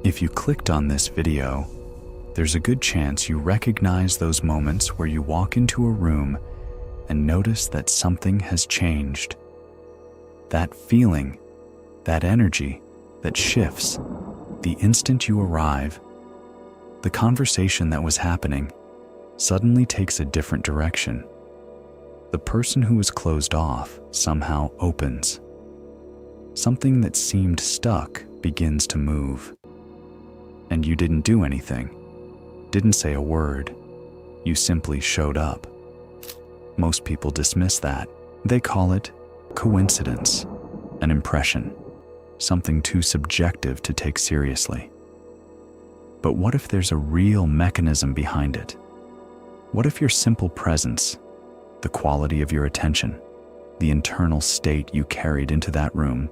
If you clicked on this video, there's a good chance you recognize those moments where you walk into a room and notice that something has changed. That feeling, that energy that shifts the instant you arrive. The conversation that was happening suddenly takes a different direction. The person who was closed off somehow opens. Something that seemed stuck begins to move. And you didn't do anything, didn't say a word. You simply showed up. Most people dismiss that. They call it coincidence, an impression, something too subjective to take seriously. But what if there's a real mechanism behind it? What if your simple presence, the quality of your attention, the internal state you carried into that room,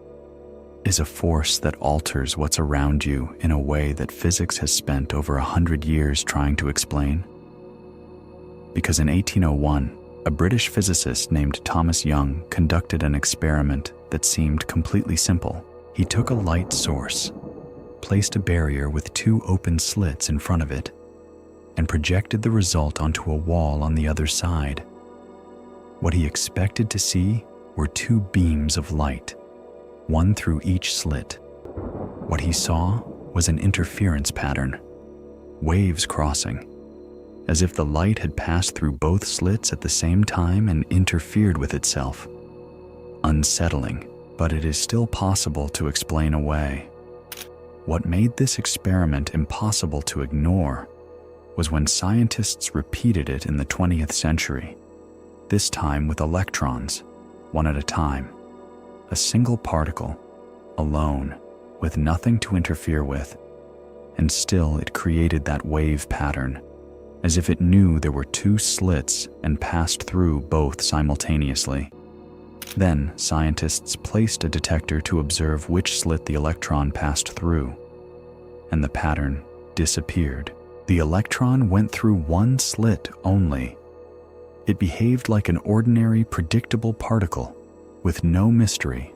is a force that alters what's around you in a way that physics has spent over 100 years trying to explain? Because in 1801, a British physicist named Thomas Young conducted an experiment that seemed completely simple. He took a light source, placed a barrier with 2 open slits in front of it, and projected the result onto a wall on the other side. What he expected to see were 2 beams of light, one through each slit. What he saw was an interference pattern, waves crossing, as if the light had passed through both slits at the same time and interfered with itself. Unsettling, but it is still possible to explain away. What made this experiment impossible to ignore was when scientists repeated it in the 20th century, this time with electrons, one at a time. A single particle, alone, with nothing to interfere with, and still it created that wave pattern, as if it knew there were 2 slits and passed through both simultaneously. Then, scientists placed a detector to observe which slit the electron passed through, and the pattern disappeared. The electron went through 1 slit only. It behaved like an ordinary, predictable particle, with no mystery.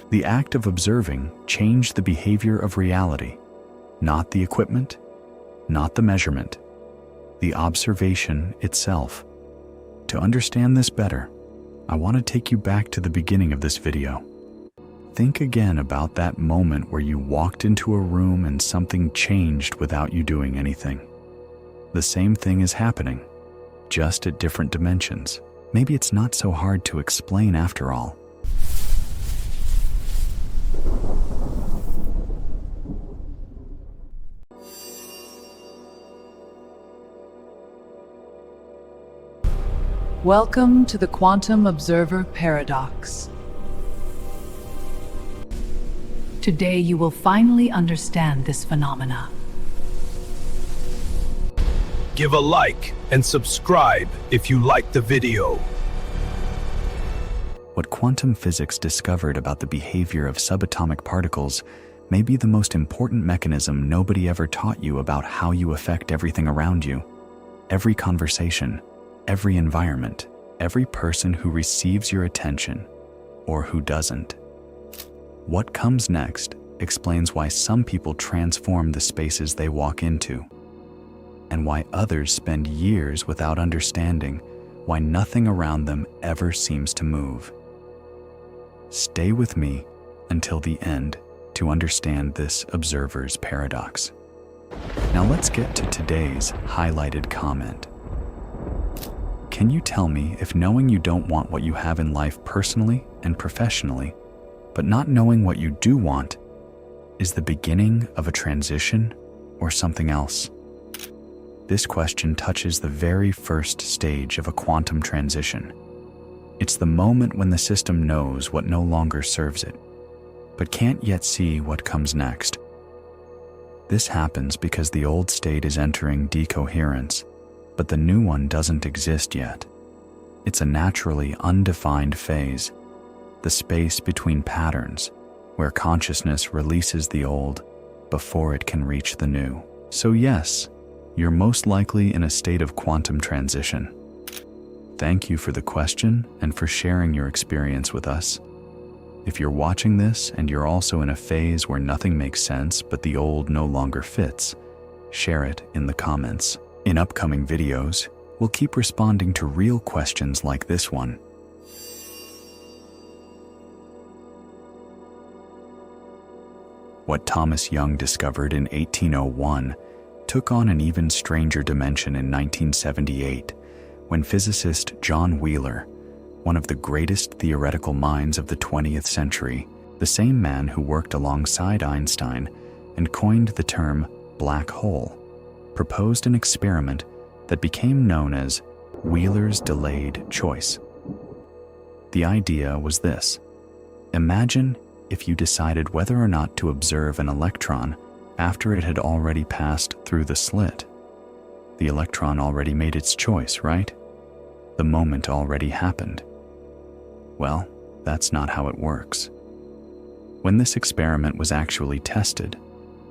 The act of observing changed the behavior of reality, not the equipment, not the measurement, the observation itself. To understand this better, I want to take you back to the beginning of this video. Think again about that moment where you walked into a room and something changed without you doing anything. The same thing is happening, just at different dimensions. Maybe it's not so hard to explain after all. Welcome to the Quantum Observer Paradox. Today you will finally understand this phenomena. Give a like and subscribe if you liked the video. What quantum physics discovered about the behavior of subatomic particles may be the most important mechanism nobody ever taught you about how you affect everything around you. Every conversation, every environment, every person who receives your attention or who doesn't. What comes next explains why some people transform the spaces they walk into, and why others spend years without understanding why nothing around them ever seems to move. Stay with me until the end to understand this observer's paradox. Now let's get to today's highlighted comment. Can you tell me if knowing you don't want what you have in life personally and professionally, but not knowing what you do want, is the beginning of a transition or something else? This question touches the very first stage of a quantum transition. It's the moment when the system knows what no longer serves it, but can't yet see what comes next. This happens because the old state is entering decoherence, but the new one doesn't exist yet. It's a naturally undefined phase, the space between patterns, where consciousness releases the old before it can reach the new. So yes, you're most likely in a state of quantum transition. Thank you for the question and for sharing your experience with us. If you're watching this and you're also in a phase where nothing makes sense but the old no longer fits, share it in the comments. In upcoming videos, we'll keep responding to real questions like this one. What Thomas Young discovered in 1801 took on an even stranger dimension in 1978 when physicist John Wheeler, one of the greatest theoretical minds of the 20th century, the same man who worked alongside Einstein and coined the term black hole, proposed an experiment that became known as Wheeler's delayed choice. The idea was this: imagine if you decided whether or not to observe an electron after it had already passed through the slit. The electron already made its choice, right? The moment already happened. Well, that's not how it works. When this experiment was actually tested,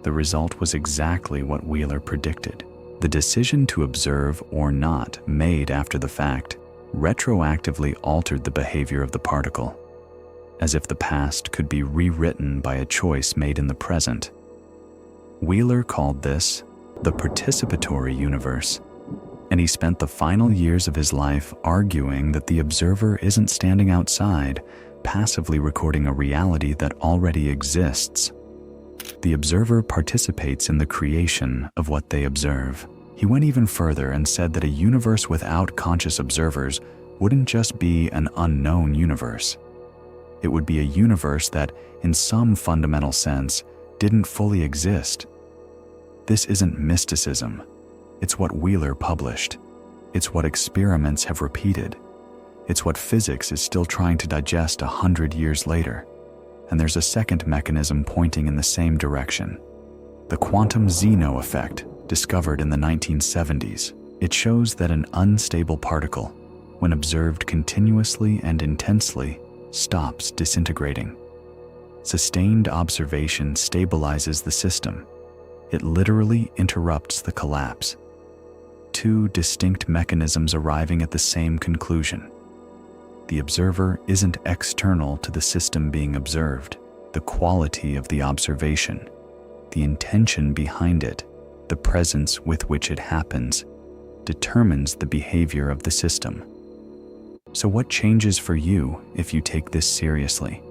the result was exactly what Wheeler predicted. The decision to observe or not made after the fact retroactively altered the behavior of the particle, as if the past could be rewritten by a choice made in the present. Wheeler called this the participatory universe, and he spent the final years of his life arguing that the observer isn't standing outside, passively recording a reality that already exists. The observer participates in the creation of what they observe. He went even further and said that a universe without conscious observers wouldn't just be an unknown universe. It would be a universe that, in some fundamental sense, didn't fully exist. This isn't mysticism. It's what Wheeler published. It's what experiments have repeated. It's what physics is still trying to digest 100 years later. And there's a second mechanism pointing in the same direction: the quantum Zeno effect, discovered in the 1970s. It shows that an unstable particle, when observed continuously and intensely, stops disintegrating. Sustained observation stabilizes the system. It literally interrupts the collapse. Two distinct mechanisms arriving at the same conclusion. The observer isn't external to the system being observed. The quality of the observation, the intention behind it, the presence with which it happens, determines the behavior of the system. So what changes for you if you take this seriously?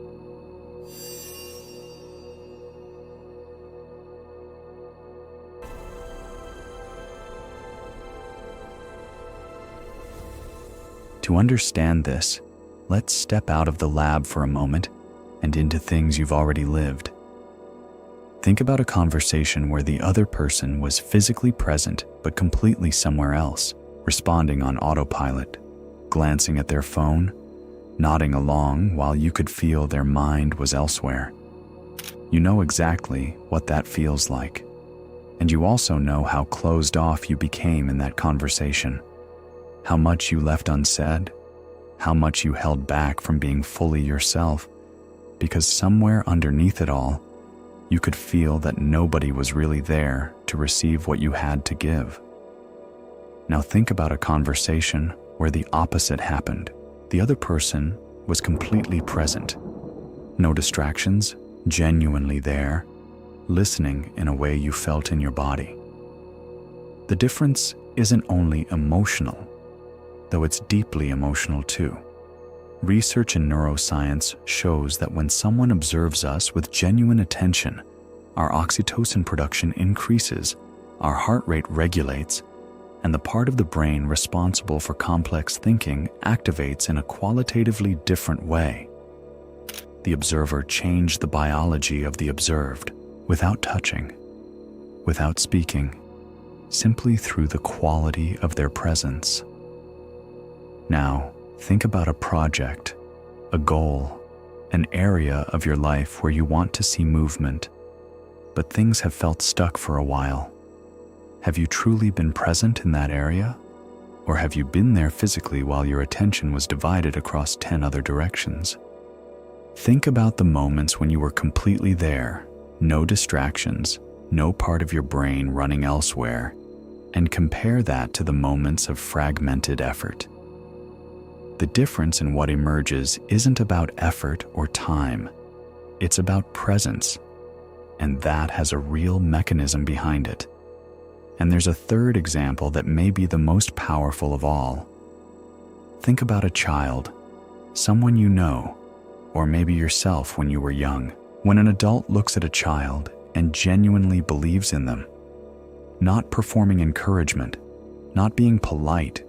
To understand this, let's step out of the lab for a moment and into things you've already lived. Think about a conversation where the other person was physically present but completely somewhere else, responding on autopilot, glancing at their phone, nodding along while you could feel their mind was elsewhere. You know exactly what that feels like. And you also know how closed off you became in that conversation, how much you left unsaid, how much you held back from being fully yourself, because somewhere underneath it all, you could feel that nobody was really there to receive what you had to give. Now think about a conversation where the opposite happened. The other person was completely present. No distractions, genuinely there, listening in a way you felt in your body. The difference isn't only emotional, though it's deeply emotional too. Research in neuroscience shows that when someone observes us with genuine attention, our oxytocin production increases, our heart rate regulates, and the part of the brain responsible for complex thinking activates in a qualitatively different way. The observer changed the biology of the observed without touching, without speaking, simply through the quality of their presence. Now, think about a project, a goal, an area of your life where you want to see movement, but things have felt stuck for a while. Have you truly been present in that area? Or have you been there physically while your attention was divided across 10 other directions? Think about the moments when you were completely there, no distractions, no part of your brain running elsewhere, and compare that to the moments of fragmented effort. The difference in what emerges isn't about effort or time. It's about presence, and that has a real mechanism behind it. And there's a third example that may be the most powerful of all. Think about a child, someone you know, or maybe yourself when you were young. When an adult looks at a child and genuinely believes in them, not performing encouragement, not being polite,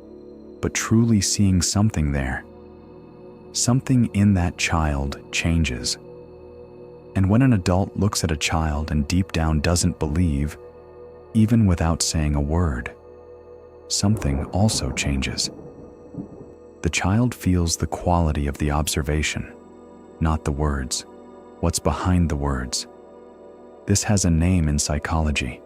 but truly seeing something there, something in that child changes. And when an adult looks at a child and deep down doesn't believe, even without saying a word, something also changes. The child feels the quality of the observation, not the words, what's behind the words. This has a name in psychology.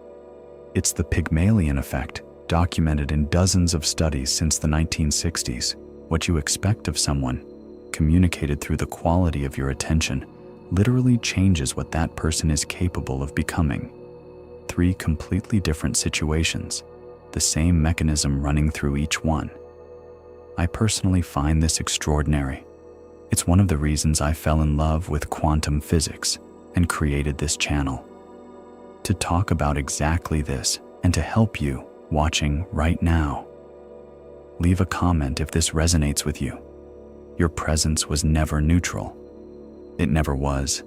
It's the Pygmalion effect, documented in dozens of studies since the 1960s. What you expect of someone, communicated through the quality of your attention, literally changes what that person is capable of becoming. 3 completely different situations, the same mechanism running through each one. I personally find this extraordinary. It's one of the reasons I fell in love with quantum physics and created this channel. To talk about exactly this and to help you watching right now. Leave a comment if this resonates with you. Your presence was never neutral. It never was.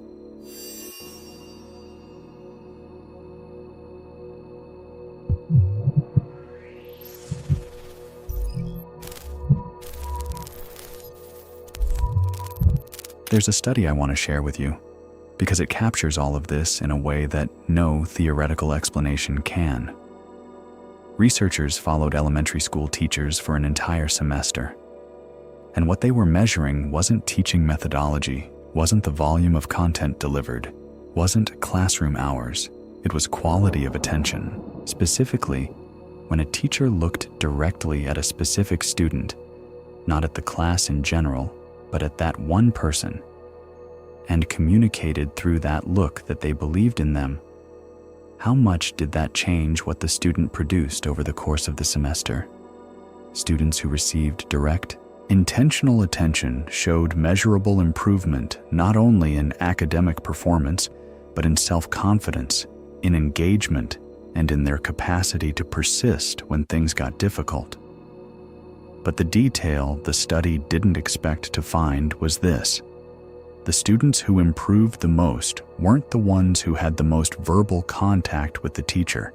There's a study I want to share with you because it captures all of this in a way that no theoretical explanation can. Researchers followed elementary school teachers for an entire semester. And what they were measuring wasn't teaching methodology, wasn't the volume of content delivered, wasn't classroom hours. It was quality of attention. Specifically, when a teacher looked directly at a specific student, not at the class in general, but at that one person, and communicated through that look that they believed in them, how much did that change what the student produced over the course of the semester? Students who received direct, intentional attention showed measurable improvement not only in academic performance, but in self-confidence, in engagement, and in their capacity to persist when things got difficult. But the detail the study didn't expect to find was this. The students who improved the most weren't the ones who had the most verbal contact with the teacher.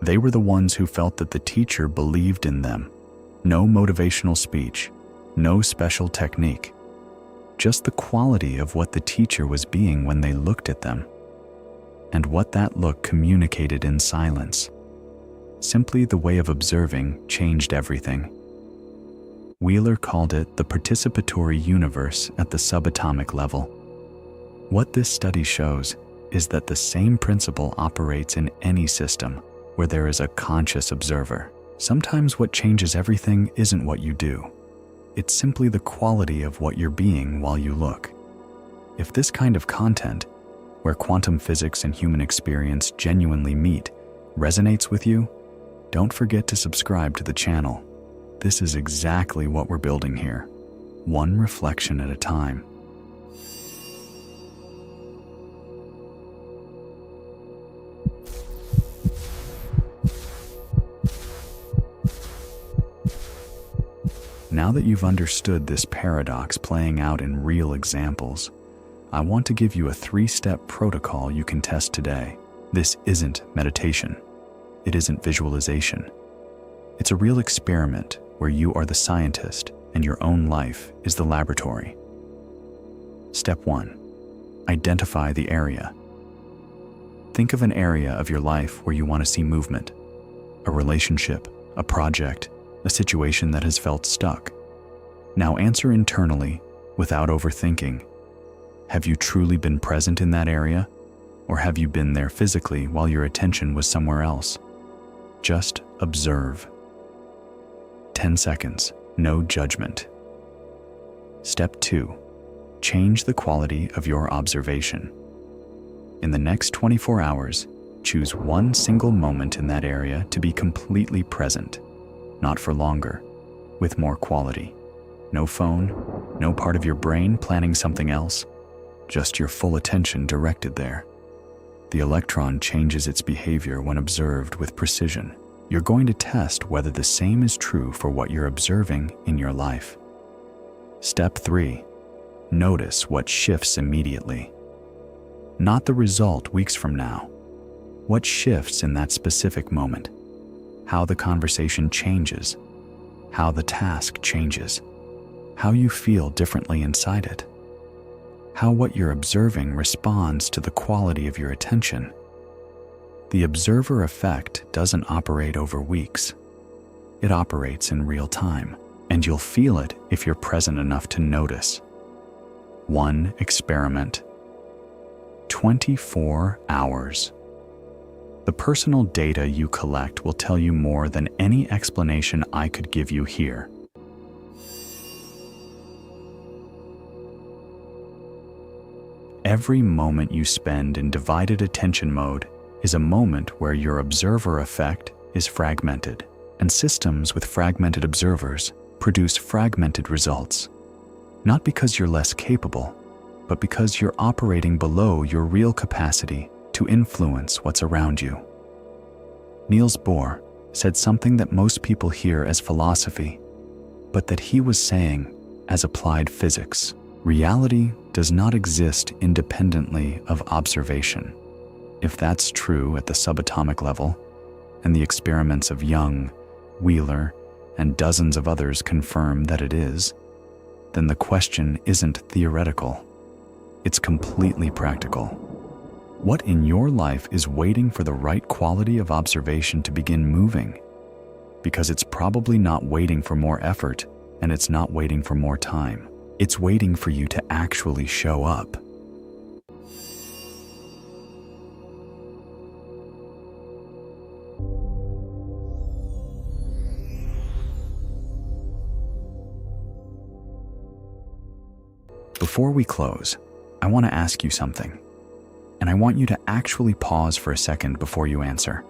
They were the ones who felt that the teacher believed in them. No motivational speech, no special technique. Just the quality of what the teacher was being when they looked at them, and what that look communicated in silence. Simply the way of observing changed everything. Wheeler called it the participatory universe at the subatomic level. What this study shows is that the same principle operates in any system where there is a conscious observer. Sometimes what changes everything isn't what you do. It's simply the quality of what you're being while you look. If this kind of content, where quantum physics and human experience genuinely meet, resonates with you, don't forget to subscribe to the channel. This is exactly what we're building here, one reflection at a time. Now that you've understood this paradox playing out in real examples, I want to give you a 3-step protocol you can test today. This isn't meditation. It isn't visualization. It's a real experiment where you are the scientist and your own life is the laboratory. Step 1. Identify the area. Think of an area of your life where you want to see movement. A relationship, a project, a situation that has felt stuck. Now answer internally, without overthinking. Have you truly been present in that area? Or have you been there physically while your attention was somewhere else? Just observe. 10 seconds, no judgment. Step 2. Change the quality of your observation. In the next 24 hours, choose one single moment in that area to be completely present, not for longer, with more quality. No phone, no part of your brain planning something else, just your full attention directed there. The electron changes its behavior when observed with precision. You're going to test whether the same is true for what you're observing in your life. Step 3. Notice what shifts immediately. Not the result weeks from now. What shifts in that specific moment? How the conversation changes, how the task changes, how you feel differently inside it, how what you're observing responds to the quality of your attention. The observer effect doesn't operate over weeks. It operates in real time, and you'll feel it if you're present enough to notice. 1 experiment. 24 hours. The personal data you collect will tell you more than any explanation I could give you here. Every moment you spend in divided attention mode is a moment where your observer effect is fragmented, and systems with fragmented observers produce fragmented results. Not because you're less capable, but because you're operating below your real capacity to influence what's around you. Niels Bohr said something that most people hear as philosophy, but that he was saying as applied physics. Reality does not exist independently of observation. If that's true at the subatomic level, and the experiments of Young, Wheeler, and dozens of others confirm that it is, then the question isn't theoretical. It's completely practical. What in your life is waiting for the right quality of observation to begin moving? Because it's probably not waiting for more effort, and it's not waiting for more time. It's waiting for you to actually show up. Before we close, I want to ask you something, and I want you to actually pause for a second before you answer.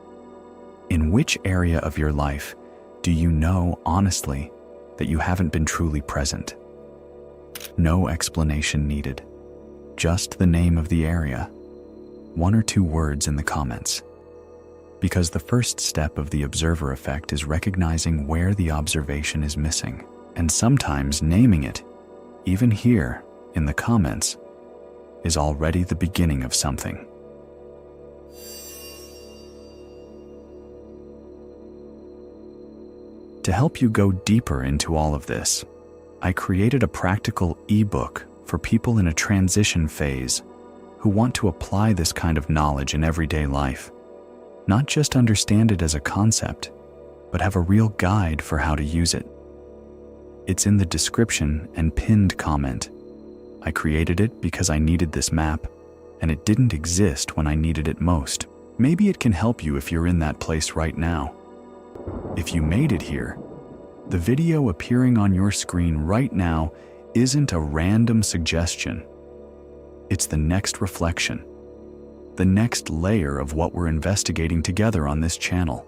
In which area of your life do you know honestly that you haven't been truly present? No explanation needed, just the name of the area, 1 or 2 words in the comments. Because the first step of the observer effect is recognizing where the observation is missing, and sometimes naming it, even here in the comments, is already the beginning of something. To help you go deeper into all of this, I created a practical ebook for people in a transition phase who want to apply this kind of knowledge in everyday life. Not just understand it as a concept, but have a real guide for how to use it. It's in the description and pinned comment. I created it because I needed this map, and it didn't exist when I needed it most. Maybe it can help you if you're in that place right now. If you made it here, the video appearing on your screen right now isn't a random suggestion. It's the next reflection, the next layer of what we're investigating together on this channel.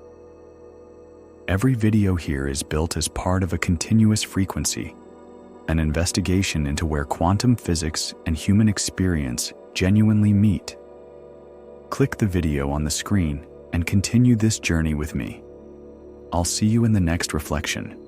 Every video here is built as part of a continuous frequency, an investigation into where quantum physics and human experience genuinely meet. Click the video on the screen and continue this journey with me. I'll see you in the next reflection.